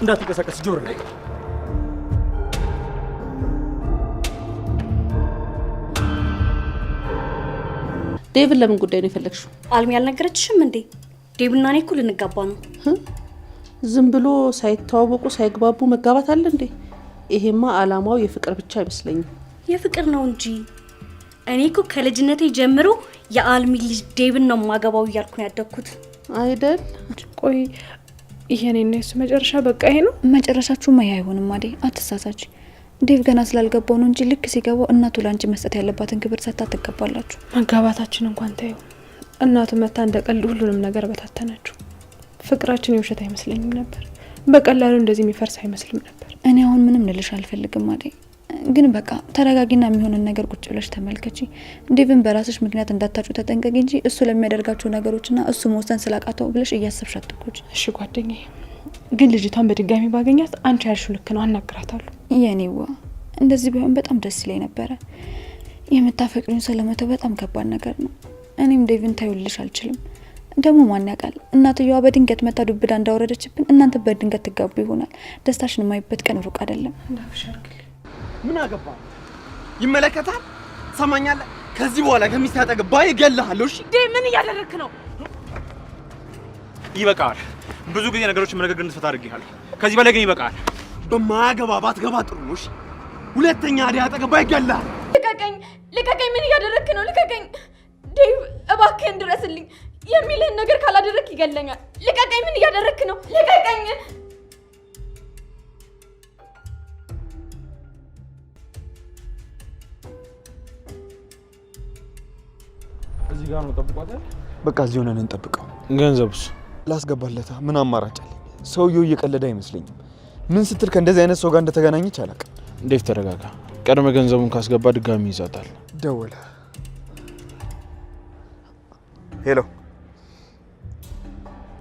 እንዳትንቀሳቀስ ጆሮ ላይ ዴቭን ለምን ጉዳይ ነው የፈለግሽው? አልሚ ያልነገረችሽም እንዴ? ዴቭና እኔ እኮ ልንጋባ ነው። ዝም ብሎ ሳይተዋወቁ ሳይግባቡ መጋባት አለ እንዴ? ይሄማ አላማው የፍቅር ብቻ አይመስለኝም። የፍቅር ነው እንጂ እኔ እኮ ከልጅነቴ ጀምሮ የአልሚ ልጅ ዴቭን ነው ማገባው እያልኩ ነው ያደግኩት አይደል? ቆይ ይሄኔና እሱ መጨረሻ በቃ ይሄ ነው መጨረሻችሁማ? ይሄ አይሆንም አዴ፣ አትሳሳች። ዴቭ ገና ስላልገባው ነው እንጂ ልክ ሲገባው እናቱ ላንቺ መስጠት ያለባትን ክብር ሰጥታ ትገባላችሁ። መጋባታችን እንኳን ታየው እናቱ መታ እንደቀልድ ሁሉንም ነገር በታተናችሁ። ፍቅራችን የውሸት አይመስለኝም ነበር። በቀላሉ እንደዚህ የሚፈርስ አይመስልም ነበር። እኔ አሁን ምንም ልልሽ አልፈልግም አዴ፣ ግን በቃ ተረጋጊና የሚሆንን ነገር ቁጭ ብለሽ ተመልከቺ። ዴቭን በራስሽ ምክንያት እንዳታጩ ተጠንቀቂ እንጂ እሱ ለሚያደርጋቸው ነገሮችና እሱ መወሰን ስላቃተው ብለሽ እያሰብሽ አትቆጪ። እሺ ጓደኛዬ፣ ግን ልጅቷን በድጋሚ ባገኛት አንቺ ያልሽው ልክ ነው፣ አናግራታለሁ። የኔዋ እንደዚህ ቢሆን በጣም ደስ ይለኝ ነበረ። የምታፈቅሪውን ስለመተው በጣም ከባድ ነገር ነው። እኔም ዴቭን ታዩልሽ አልችልም። ደግሞ ማን ያውቃል፣ እናትየዋ በድንገት መታ ዱብዳ እንዳወረደችብን እናንተ በድንገት ትጋቡ ይሆናል። ደስታሽን የማይበት ቀን ሩቅ አይደለም። ምን አገባ? ይመለከታል። ሰማኛለህ? ከዚህ በኋላ ከሚስት አጠገብ ባይ እገልሃለሁ። እሺ ዴቭ፣ ምን እያደረክ ነው? ይበቃል። ብዙ ጊዜ ነገሮችን መነጋገር እንድትፈታ አድርጌሃለሁ። ከዚህ በላይ ግን ይበቃል። በማያገባ ባትገባ ጥሩ ነው። እሺ ሁለተኛ አዲያ አጠገብ ባይ እገልሃለሁ። ልቀቀኝ! ልቀቀኝ! ምን እያደረክ ነው? ልቀቀኝ! ዴቭ እባክህን ድረስልኝ። የሚልህን ነገር ካላደረክ ይገለኛል። ልቀቀኝ! ምን እያደረክ ነው? ልቀቀኝ! እዚህ ጋር ነው ጠብቋታል። በቃ እዚህ ሆነን እንጠብቀው። ገንዘቡስ ላስገባለታ ምን አማራጭ አለኝ? ሰውየው እየቀለደ አይመስለኝም። ምን ስትል ከእንደዚህ አይነት ሰው ጋር እንደተገናኘች አላውቅም። ዴቭ ተረጋጋ። ቀድመ ገንዘቡን ካስገባ ድጋሚ ይዛታል። ደወለ። ሄሎ።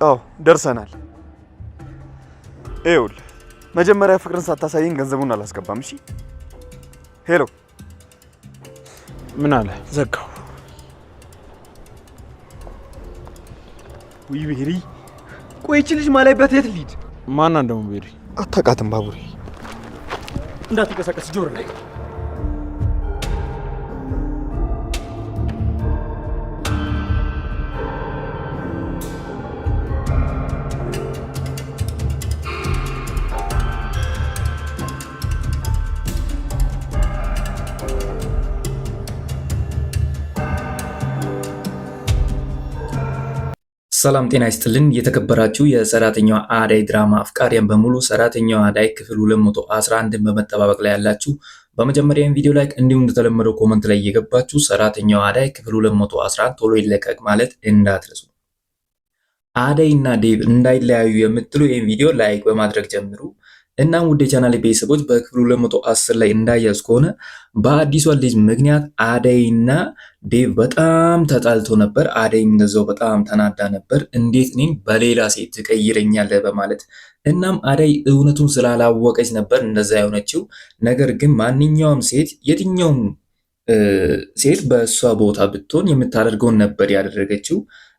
አዎ ደርሰናል። ይኸውልህ መጀመሪያ ፍቅርን ሳታሳየኝ ገንዘቡን አላስገባም። እሺ። ሄሎ። ምን አለ? ዘጋው። ውይ ቤሪ፣ ቆይ እቺ ልጅ ማላይበት የት ልሂድ? ማን እንደው ቤሪ አታውቃትም? ባቡሬ እንዳትንቀሳቀስ ጆሮ ላይ ሰላም ጤና ይስጥልን። የተከበራችሁ የሰራተኛዋ አዳይ ድራማ አፍቃሪያን በሙሉ ሰራተኛዋ አዳይ ክፍል 211ን በመጠባበቅ ላይ ያላችሁ በመጀመሪያም ቪዲዮ ላይክ እንዲሁም እንደተለመደው ኮመንት ላይ እየገባችሁ ሰራተኛዋ አዳይ ክፍል 211 ቶሎ ይለቀቅ ማለት እንዳትረሱ። አዳይ እና ዴቭ እንዳይለያዩ የምትሉ ይህን ቪዲዮ ላይክ በማድረግ ጀምሩ። እናም ውድ የቻናል ቤተሰቦች በክፍል 210 ላይ እንዳያዝ ከሆነ በአዲሷ ልጅ ምክንያት አዳይና ዴቭ በጣም ተጣልቶ ነበር። አዳይም እንደዛው በጣም ተናዳ ነበር። እንዴት እኔን በሌላ ሴት ትቀይረኛለህ በማለት እናም አዳይ እውነቱን ስላላወቀች ነበር እንደዛ የሆነችው። ነገር ግን ማንኛውም ሴት የትኛውም ሴት በእሷ ቦታ ብትሆን የምታደርገውን ነበር ያደረገችው።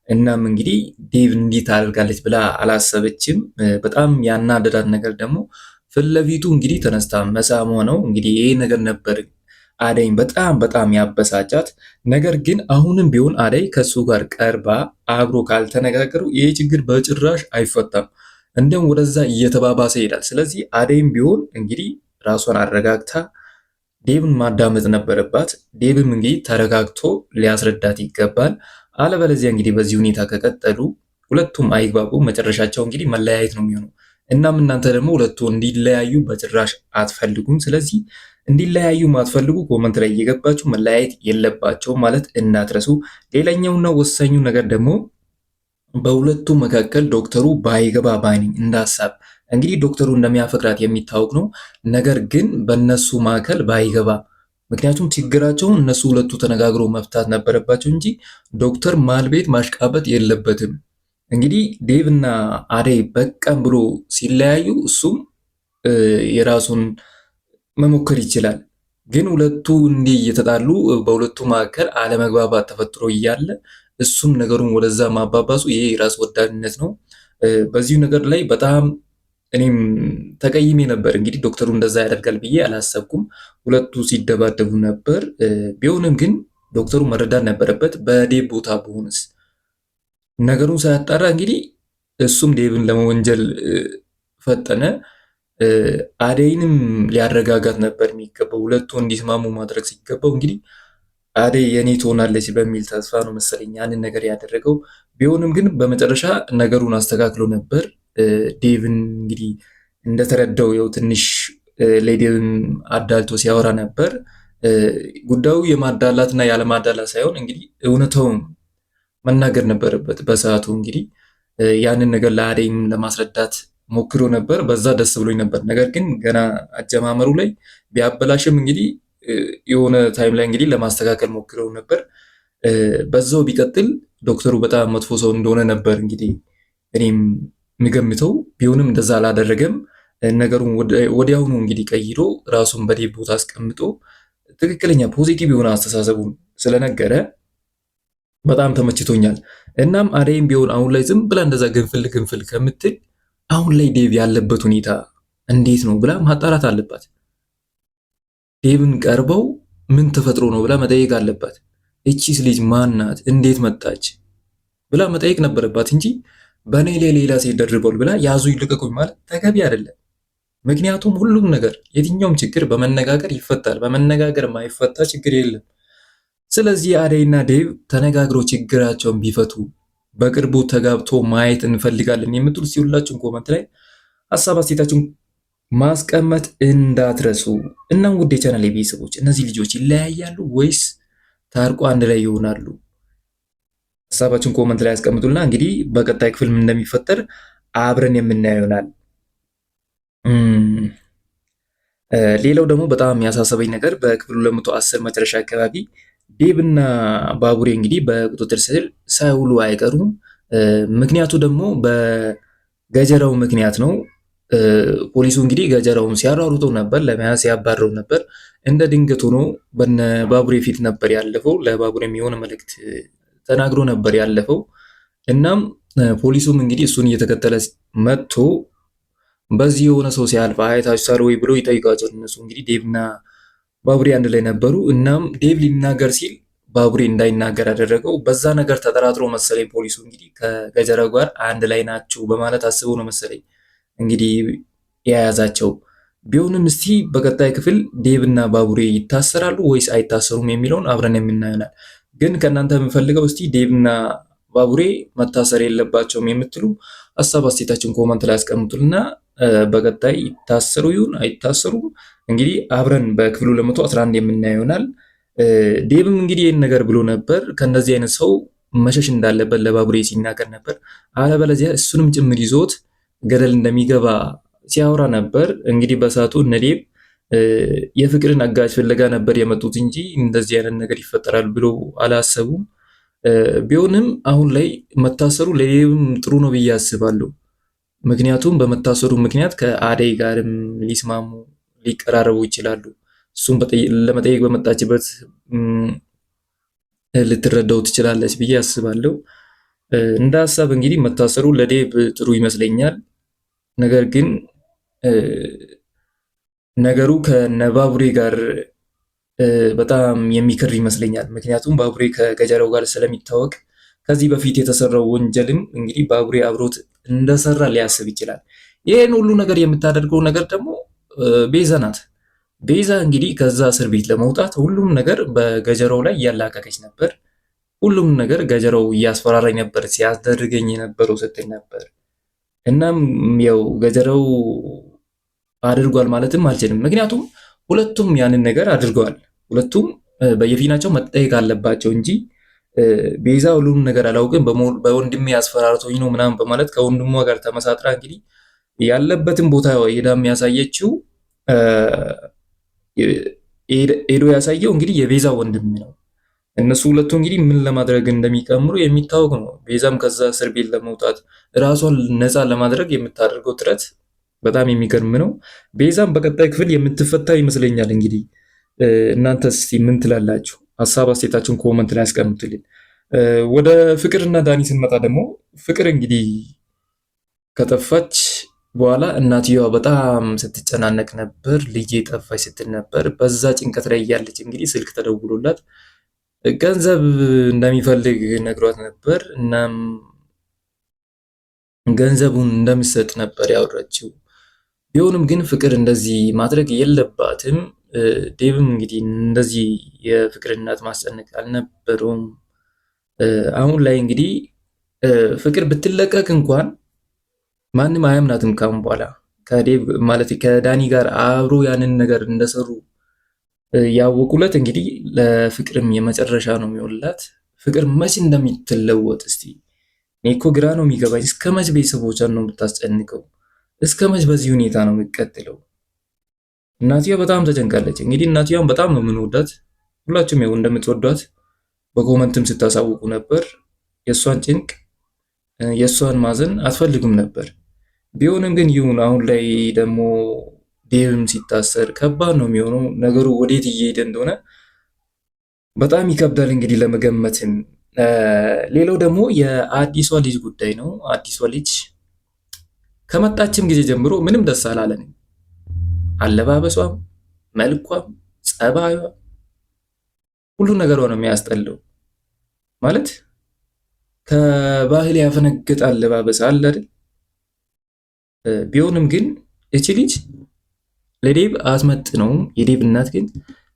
እናም እንግዲህ ዴቭ እንዲህ ታደርጋለች ብላ አላሰበችም። በጣም ያናደዳት ነገር ደግሞ ፊት ለፊቱ እንግዲህ ተነስታ መሳም ሆነው እንግዲህ ይሄ ነገር ነበር አዳይን በጣም ያበሳጫት። ነገር ግን አሁንም ቢሆን አዳይ ከሱ ጋር ቀርባ አብሮ ካልተነጋገሩ ይሄ ችግር በጭራሽ አይፈታም። እንደውም ወደዛ እየተባባሰ ይሄዳል። ስለዚህ አዳይም ቢሆን እንግዲህ ራሷን አረጋግታ ዴቭን ማዳመጥ ነበረባት። ዴቭም እንግዲህ ተረጋግቶ ሊያስረዳት ይገባል። አለበለዚያ እንግዲህ በዚህ ሁኔታ ከቀጠሉ ሁለቱም አይግባቡ፣ መጨረሻቸው እንግዲህ መለያየት ነው የሚሆነው። እናም እናንተ ደግሞ ሁለቱ እንዲለያዩ በጭራሽ አትፈልጉም። ስለዚህ እንዲለያዩ ማትፈልጉ ኮመንት ላይ እየገባችሁ መለያየት የለባቸው ማለት እንዳትረሱ። ሌላኛውና ወሳኙ ነገር ደግሞ በሁለቱ መካከል ዶክተሩ ባይገባ ባይነኝ እንዳሳብ እንግዲህ ዶክተሩ እንደሚያፈቅራት የሚታወቅ ነው። ነገር ግን በእነሱ መካከል ባይገባ፣ ምክንያቱም ችግራቸውን እነሱ ሁለቱ ተነጋግረው መፍታት ነበረባቸው እንጂ ዶክተር ማልቤት ማሽቃበጥ የለበትም። እንግዲህ ዴቭ እና አዳይ በቃም ብሎ ሲለያዩ እሱም የራሱን መሞከር ይችላል። ግን ሁለቱ እንዲህ እየተጣሉ በሁለቱ መካከል አለመግባባት ተፈጥሮ እያለ እሱም ነገሩን ወደዛ ማባባሱ ይሄ የራስ ወዳድነት ነው። በዚሁ ነገር ላይ በጣም እኔም ተቀይሜ ነበር። እንግዲህ ዶክተሩ እንደዛ ያደርጋል ብዬ አላሰብኩም። ሁለቱ ሲደባደቡ ነበር። ቢሆንም ግን ዶክተሩ መረዳት ነበረበት። በዴቭ ቦታ በሆንስ ነገሩን ሳያጣራ እንግዲህ እሱም ዴቭን ለመወንጀል ፈጠነ። አደይንም ሊያረጋጋት ነበር የሚገባው። ሁለቱ እንዲስማሙ ማድረግ ሲገባው እንግዲህ አደይ የኔ ትሆናለች በሚል ተስፋ ነው መሰለኝ ያንን ነገር ያደረገው። ቢሆንም ግን በመጨረሻ ነገሩን አስተካክሎ ነበር። ዴቭን እንግዲህ እንደተረዳው ያው ትንሽ ለዴቭን አዳልቶ ሲያወራ ነበር። ጉዳዩ የማዳላትና ያለማዳላት ሳይሆን እንግዲህ እውነታውን መናገር ነበረበት በሰዓቱ። እንግዲህ ያንን ነገር ለአደይም ለማስረዳት ሞክሮ ነበር። በዛ ደስ ብሎኝ ነበር። ነገር ግን ገና አጀማመሩ ላይ ቢያበላሽም እንግዲህ የሆነ ታይም ላይ እንግዲህ ለማስተካከል ሞክረው ነበር። በዛው ቢቀጥል ዶክተሩ በጣም መጥፎ ሰው እንደሆነ ነበር እንግዲህ እኔም የሚገምተው። ቢሆንም እንደዛ አላደረገም። ነገሩን ወዲያውኑ እንግዲህ ቀይሮ ራሱን በዴቭ ቦታ አስቀምጦ ትክክለኛ ፖዚቲቭ የሆነ አስተሳሰቡን ስለነገረ በጣም ተመችቶኛል። እናም አደይም ቢሆን አሁን ላይ ዝም ብላ እንደዛ ግንፍል ከምትል አሁን ላይ ዴቭ ያለበት ሁኔታ እንዴት ነው ብላ ማጣራት አለባት። ዴቭን ቀርበው ምን ተፈጥሮ ነው ብላ መጠየቅ አለባት። እቺስ ልጅ ማናት? እንዴት መጣች ብላ መጠየቅ ነበረባት እንጂ በእኔ ላይ ሌላ ሴት ደርበዋል ብላ ያዙ ይልቀቁኝ ማለት ተገቢ አይደለም። ምክንያቱም ሁሉም ነገር የትኛውም ችግር በመነጋገር ይፈታል። በመነጋገር ማይፈታ ችግር የለም። ስለዚህ አደይና ዴቭ ተነጋግረው ችግራቸውን ቢፈቱ በቅርቡ ተጋብቶ ማየት እንፈልጋለን የምትሉ ሲሁላችሁን ኮመንት ላይ ሀሳብ አስተያየታችሁን ማስቀመጥ እንዳትረሱ። እናም ውድ የቻናል ቤተሰቦች እነዚህ ልጆች ይለያያሉ ወይስ ታርቆ አንድ ላይ ይሆናሉ? ሀሳባችሁን ኮመንት ላይ ያስቀምጡልና እንግዲህ በቀጣይ ክፍል ምን እንደሚፈጠር አብረን የምናየው ይሆናል። ሌላው ደግሞ በጣም ያሳሰበኝ ነገር በክፍሉ 210 መጨረሻ አካባቢ ዴቭና ባቡሬ እንግዲህ በቁጥጥር ስር ሳይውሉ አይቀሩም። ምክንያቱ ደግሞ በገጀራው ምክንያት ነው። ፖሊሱ እንግዲህ ገጀራውን ሲያሯሩጠው ነበር፣ ለመያዝ ሲያባረው ነበር። እንደ ድንገት ሆኖ በነ ባቡሬ ፊት ነበር ያለፈው። ለባቡሬ የሚሆን መልእክት ተናግሮ ነበር ያለፈው። እናም ፖሊሱም እንግዲህ እሱን እየተከተለ መጥቶ በዚህ የሆነ ሰው ሲያልፍ አይታችኋል ወይ ብሎ ይጠይቃቸው። እነሱ እንግዲህ ዴቭና ባቡሬ አንድ ላይ ነበሩ። እናም ዴቭ ሊናገር ሲል ባቡሬ እንዳይናገር አደረገው። በዛ ነገር ተጠራጥሮ መሰለኝ ፖሊሱ እንግዲህ ከገጀራው ጋር አንድ ላይ ናቸው በማለት አስበው ነው መሰለኝ እንግዲህ የያዛቸው። ቢሆንም እስቲ በቀጣይ ክፍል ዴቭና ባቡሬ ይታሰራሉ ወይስ አይታሰሩም የሚለውን አብረን የምናየናል። ግን ከእናንተ የምፈልገው እስቲ ዴቭና ባቡሬ መታሰር የለባቸውም የምትሉ ሀሳብ አስተያየታችሁን ኮመንት ላይ አስቀምጡልና በቀጣይ ይታሰሩ ይሁን አይታሰሩም እንግዲህ አብረን በክፍሉ 211 የምናየው ይሆናል። ዴቭም እንግዲህ ይህን ነገር ብሎ ነበር። ከእንደዚህ አይነት ሰው መሸሽ እንዳለበት ለባቡሬ ሲናገር ነበር። አለበለዚያ እሱንም ጭምር ይዞት ገደል እንደሚገባ ሲያወራ ነበር። እንግዲህ በሰዓቱ እነ ዴቭ የፍቅርን አጋዥ ፍለጋ ነበር የመጡት እንጂ እንደዚህ አይነት ነገር ይፈጠራል ብሎ አላሰቡም። ቢሆንም አሁን ላይ መታሰሩ ለዴቭም ጥሩ ነው ብዬ አስባለሁ። ምክንያቱም በመታሰሩ ምክንያት ከአደይ ጋርም ሊስማሙ ሊቀራረቡ ይችላሉ። እሱም ለመጠየቅ በመጣችበት ልትረዳው ትችላለች ብዬ አስባለሁ። እንደ ሀሳብ እንግዲህ መታሰሩ ለዴቭ ጥሩ ይመስለኛል። ነገር ግን ነገሩ ከነባቡሬ ጋር በጣም የሚከር ይመስለኛል። ምክንያቱም ባቡሬ ከገጀራው ጋር ስለሚታወቅ ከዚህ በፊት የተሰራው ወንጀልም እንግዲህ ባቡሬ አብሮት እንደሰራ ሊያስብ ይችላል። ይህን ሁሉ ነገር የምታደርገው ነገር ደግሞ ቤዛ ናት። ቤዛ እንግዲህ ከዛ እስር ቤት ለመውጣት ሁሉም ነገር በገጀራው ላይ እያላቀቀች ነበር። ሁሉም ነገር ገጀራው እያስፈራራኝ ነበር ሲያስደርገኝ የነበረው ስትል ነበር። እናም ያው ገጀራው አድርጓል ማለትም አልችልም። ምክንያቱም ሁለቱም ያንን ነገር አድርገዋል። ሁለቱም በየፊናቸው መጠየቅ አለባቸው እንጂ ቤዛ ሁሉም ነገር አላውቅም በወንድሜ አስፈራርቶኝ ነው ምናምን በማለት ከወንድሟ ጋር ተመሳጥራ እንግዲህ ያለበትን ቦታ ሄዳ የሚያሳየችው ሄዶ ያሳየው እንግዲህ የቤዛ ወንድም ነው። እነሱ ሁለቱ እንግዲህ ምን ለማድረግ እንደሚቀምሩ የሚታወቅ ነው። ቤዛም ከዛ እስር ቤት ለመውጣት ራሷን ነፃ ለማድረግ የምታደርገው ጥረት በጣም የሚገርም ነው። ቤዛም በቀጣይ ክፍል የምትፈታ ይመስለኛል። እንግዲህ እናንተ እስቲ ምን ትላላችሁ? ሀሳብ አስተያየታችሁን ኮመንት ላይ አስቀምጡልኝ። ወደ ፍቅርና ዳኒ ስንመጣ ደግሞ ፍቅር እንግዲህ ከጠፋች በኋላ እናትየዋ በጣም ስትጨናነቅ ነበር። ልጄ ጠፋች ስትል ነበር። በዛ ጭንቀት ላይ እያለች እንግዲህ ስልክ ተደውሎላት ገንዘብ እንደሚፈልግ ነግሯት ነበር። እናም ገንዘቡን እንደምትሰጥ ነበር ያወራችው። ቢሆንም ግን ፍቅር እንደዚህ ማድረግ የለባትም። ዴቭም እንግዲህ እንደዚህ የፍቅር እናት ማስጨነቅ አልነበረውም። አሁን ላይ እንግዲህ ፍቅር ብትለቀቅ እንኳን ማንም አያምናትም። ካሁን በኋላ ከዴቭ ማለት ከዳኒ ጋር አብሮ ያንን ነገር እንደሰሩ ያወቁለት እንግዲህ ለፍቅርም የመጨረሻ ነው የሚሆንላት። ፍቅር መቼ እንደምትለወጥ እስቲ እኔ እኮ ግራ ነው የሚገባኝ። እስከ መቼ ቤተሰቦቿን ነው የምታስጨንቀው? እስከ መቼ በዚህ ሁኔታ ነው የሚቀጥለው? እናትየው በጣም ተጨንቃለች። እንግዲህ እናትየውን በጣም ነው የምንወዳት። ሁላችሁም ያው እንደምትወዷት በኮመንትም ስታሳውቁ ነበር። የእሷን ጭንቅ የእሷን ማዘን አትፈልጉም ነበር። ቢሆንም ግን ይሁን። አሁን ላይ ደግሞ ዴቭም ሲታሰር ከባድ ነው የሚሆነው። ነገሩ ወዴት እየሄደ እንደሆነ በጣም ይከብዳል እንግዲህ ለመገመትም። ሌላው ደግሞ የአዲሷ ልጅ ጉዳይ ነው። አዲሷ ልጅ ከመጣችም ጊዜ ጀምሮ ምንም ደስ አላለንም። አለባበሷም፣ መልኳም፣ ጸባዩዋ፣ ሁሉ ነገሯ ነው የሚያስጠላው። ማለት ከባህል ያፈነገጠ አለባበስ አለ አይደል? ቢሆንም ግን እቺ ልጅ ለዴቭ አትመጥነውም። የዴቭ እናት ግን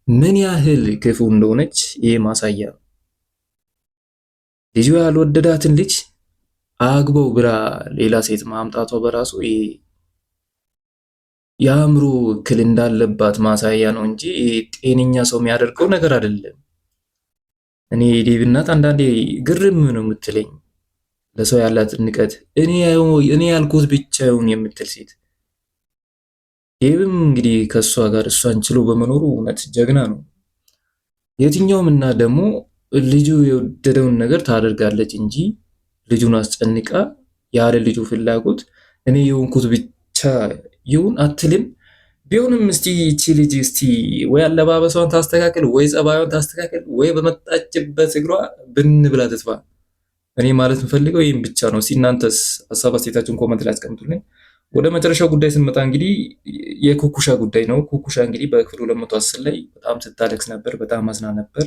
ምን ያህል ክፉ እንደሆነች ይሄ ማሳያ ነው። ልጁ ያልወደዳትን ልጅ አግበው ብላ ሌላ ሴት ማምጣቷ በራሱ የአእምሮ እክል እንዳለባት ማሳያ ነው እንጂ ጤነኛ ሰው የሚያደርገው ነገር አይደለም። እኔ የዴቭ እናት አንዳንዴ ግርም ነው የምትለኝ። ለሰው ያላት ንቀት እኔ ያልኩት ብቻ ይሁን የምትል ሴት። ዴቭም እንግዲህ ከእሷ ጋር እሷን ችሎ በመኖሩ እውነት ጀግና ነው። የትኛውም እናት ደግሞ ልጁ የወደደውን ነገር ታደርጋለች እንጂ ልጁን አስጨንቃ ያለ ልጁ ፍላጎት እኔ የሆንኩት ብቻ ይሁን አትልም። ቢሆንም እስቲ እቺ ልጅ እስቲ ወይ አለባበሷን ታስተካክል፣ ወይ ጸባዩን ታስተካክል፣ ወይ በመጣችበት እግሯ ብን ብላ ትጥፋ። እኔ ማለት የምፈልገው ይህም ብቻ ነው። እስቲ እናንተስ ሀሳብ አስተያየታችሁን ኮመንት ላይ አስቀምጡልኝ። ወደ መጨረሻው ጉዳይ ስንመጣ እንግዲህ የኩኩሻ ጉዳይ ነው። ኩኩሻ እንግዲህ በክፍሉ 210 ላይ በጣም ስታለቅስ ነበር፣ በጣም አዝና ነበር።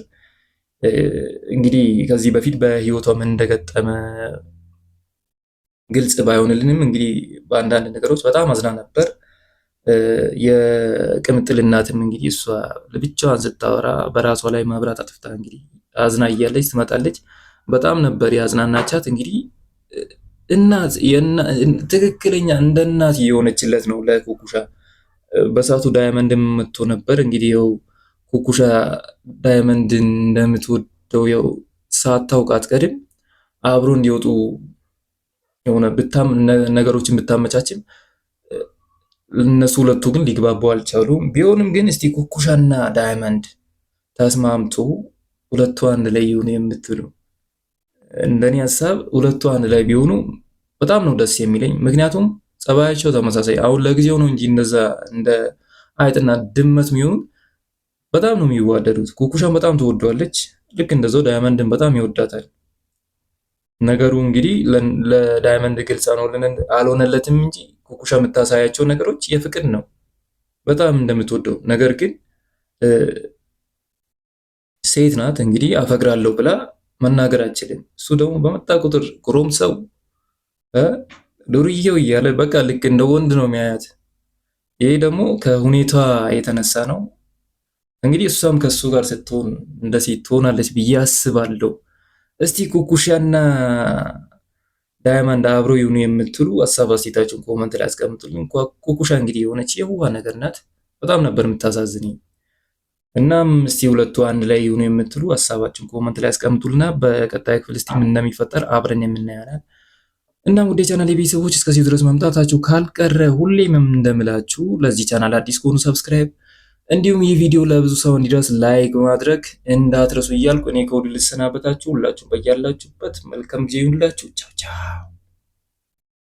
እንግዲህ ከዚህ በፊት በህይወቷ ምን እንደገጠመ ግልጽ ባይሆንልንም እንግዲህ በአንዳንድ ነገሮች በጣም አዝና ነበር። የቅምጥል እናትም እንግዲህ እሷ ለብቻዋን ስታወራ በራሷ ላይ መብራት አጥፍታ እንግዲህ አዝና እያለች ትመጣለች። በጣም ነበር ያዝናናቻት። እንግዲህ እናት ትክክለኛ እንደ እናት የሆነችለት ነው ለኩኩሻ። በሳቱ ዳይመንድም መጥቶ ነበር። እንግዲህ ያው ኩኩሻ ዳይመንድን እንደምትወደው ያው ሳታውቃት ቀድም አብሮ እንዲወጡ የሆነ ነገሮችን ብታመቻችም እነሱ ሁለቱ ግን ሊግባቡ አልቻሉም። ቢሆንም ግን እስቲ ኩኩሻና ዳይመንድ ተስማምቶ ሁለቱ አንድ ላይ ይሁኑ የምትሉ እንደኔ ሀሳብ ሁለቱ አንድ ላይ ቢሆኑ በጣም ነው ደስ የሚለኝ። ምክንያቱም ጸባያቸው ተመሳሳይ፣ አሁን ለጊዜው ነው እንጂ እንደዛ እንደ አይጥና ድመት የሚሆኑ በጣም ነው የሚዋደዱት። ኩኩሻን በጣም ትወደዋለች፣ ልክ እንደዛው ዳይመንድን በጣም ይወዳታል። ነገሩ እንግዲህ ለዳይመንድ ግልጽ አልሆነለትም እንጂ ኩኩሻ የምታሳያቸው ነገሮች የፍቅር ነው፣ በጣም እንደምትወደው። ነገር ግን ሴት ናት እንግዲህ አፈቅራለሁ ብላ መናገር አችልም። እሱ ደግሞ በመጣ ቁጥር ግሮም ሰው ዱርዬው እያለ በቃ ልክ እንደ ወንድ ነው የሚያያት። ይሄ ደግሞ ከሁኔታ የተነሳ ነው። እንግዲህ እሷም ከሱ ጋር ስትሆን እንደ ሴት ትሆናለች ብዬ አስባለሁ። እስቲ ኩኩሻና ዳይመንድ አብሮ ይሁኑ የምትሉ ሀሳብ አስተያየታችሁን ኮመንት ላይ አስቀምጡልኝ። ኩኩሻ እንግዲህ የሆነች የዋህ ነገር ናት፣ በጣም ነበር የምታሳዝነኝ። እናም እስቲ ሁለቱ አንድ ላይ ይሁኑ የምትሉ ሀሳባችሁን ኮመንት ላይ አስቀምጡልና በቀጣይ ክፍል እስቲ ምን እንደሚፈጠር አብረን የምናየው። እናም ወደ ቻናል የቤተሰቦች እስከዚህ ድረስ መምጣታችሁ ካልቀረ ሁሌም እንደምላችሁ ለዚህ ቻናል አዲስ ከሆኑ ሰብስክራይብ፣ እንዲሁም ይህ ቪዲዮ ለብዙ ሰው እንዲደርስ ላይክ ማድረግ እንዳትረሱ እያልኩ እኔ ከወዲሁ ልሰናበታችሁ። ሁላችሁም በያላችሁበት መልካም ጊዜ ይሁንላችሁ። ቻው ቻው።